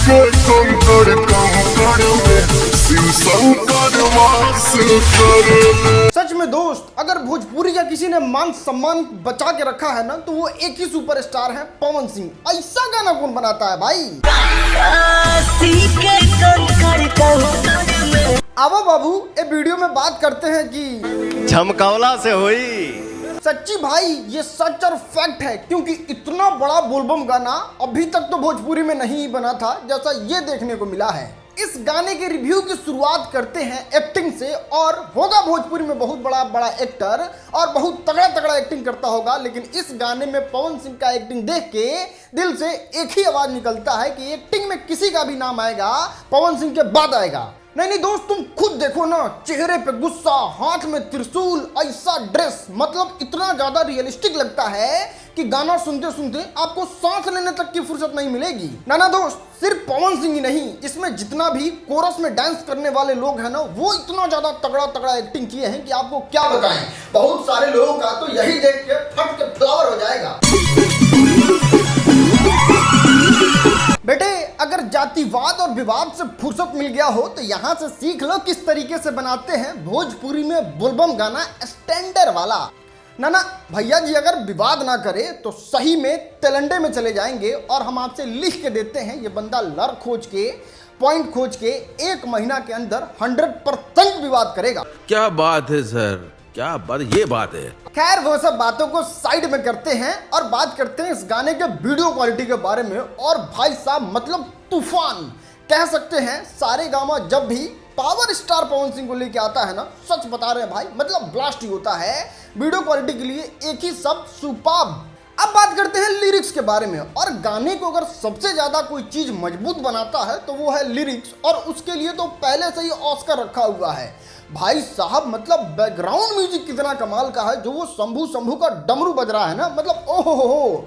के कंकड़ कंकड़ में शिव शंकर वास करे। सच में दोस्त, अगर भोजपुरी का किसी ने मान सम्मान बचा के रखा है ना, तो वो एक ही सुपरस्टार है, पवन सिंह। ऐसा गाना कौन बनाता है भाई? आवा बाबू, ए वीडियो में बात करते हैं कि झमकावला से हुई। सच्ची भाई, ये सच और फैक्ट है, क्योंकि इतना बड़ा बोलबम गाना अभी तक तो भोजपुरी में नहीं बना था जैसा ये देखने को मिला है। इस गाने के रिव्यू की शुरुआत करते हैं एक्टिंग से, और होगा भोजपुरी में बहुत बड़ा एक्टर और बहुत तगड़ा एक्टिंग करता होगा, लेकिन इस गाने में पवन सिंह का एक्टिंग देख के दिल से एक ही आवाज निकलता है कि एक्टिंग में किसी का भी नाम आएगा, पवन सिंह के बाद आएगा। नहीं दोस्त, तुम खुद देखो ना, चेहरे पे गुस्सा, हाथ में त्रिशूल, ऐसा ड्रेस, मतलब इतना ज्यादा रियलिस्टिक लगता है कि गाना सुनते सुनते आपको सांस लेने तक की फुर्सत नहीं मिलेगी। ना दोस्त, सिर्फ पवन सिंह ही नहीं, इसमें जितना भी कोरस में डांस करने वाले लोग हैं ना, वो इतना ज्यादा तगड़ा एक्टिंग किए हैं कि आपको क्या बताएं। बहुत सारे लोगों का तो यही देख के फट के फ्लावर हो जाएगा। बेटे, अगर जातिवाद और विवाद से फुर्सत मिल गया हो तो यहाँ से सीख लो किस तरीके से बनाते हैं भोजपुरी में बोलबम गाना स्टैंडर्ड वाला। ना भैया जी, अगर विवाद ना करे तो सही में तेलंडे में चले जाएंगे, और हम आपसे लिख के देते हैं, ये बंदा लड़ खोज के, पॉइंट खोज के 1 महीना के अंदर 100% विवाद करेगा। क्या बात है सर, क्या बात, ये बात है। खैर, वो सब बातों को साइड में करते हैं और बात करते हैं इस गाने के वीडियो क्वालिटी के बारे में। और भाई साहब, मतलब तूफान कह सकते हैं। सारे गामा जब भी पावर स्टार पवन सिंह को लेके आता है ना, सच बता रहे हैं भाई, मतलब ब्लास्ट ही होता है। वीडियो क्वालिटी के लिए एक ही शब्द, सुपर्ब। अब बात करते हैं लिरिक्स के बारे में, और गाने को अगर सबसे ज्यादा कोई चीज मजबूत बनाता है तो वो है लिरिक्स, और उसके लिए तो पहले से ही ऑस्कर रखा हुआ है भाई साहब। मतलब बैकग्राउंड म्यूजिक कितना कमाल का है, जो वो शंभू का डमरू बज रहा है ना, मतलब ओहो हो।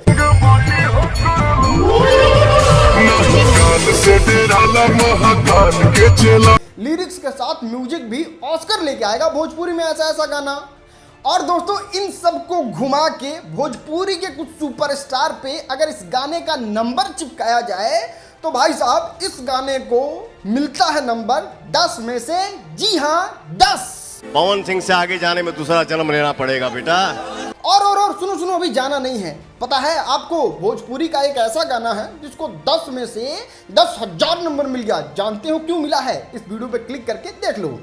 लिरिक्स के साथ म्यूजिक भी ऑस्कर लेके आएगा भोजपुरी में ऐसा गाना। और दोस्तों, इन सबको घुमा के भोजपुरी के कुछ सुपरस्टार पे अगर इस गाने का नंबर चिपकाया जाए तो भाई साहब, इस गाने को मिलता है नंबर 10 में से, जी हाँ 10। पवन सिंह से आगे जाने में दूसरा जन्म लेना पड़ेगा बेटा। और सुनो, अभी जाना नहीं है। पता है आपको, भोजपुरी का एक ऐसा गाना है जिसको 10 में से 10,000 नंबर मिल गया। जानते हो क्यों मिला है? इस वीडियो पे क्लिक करके देख लो।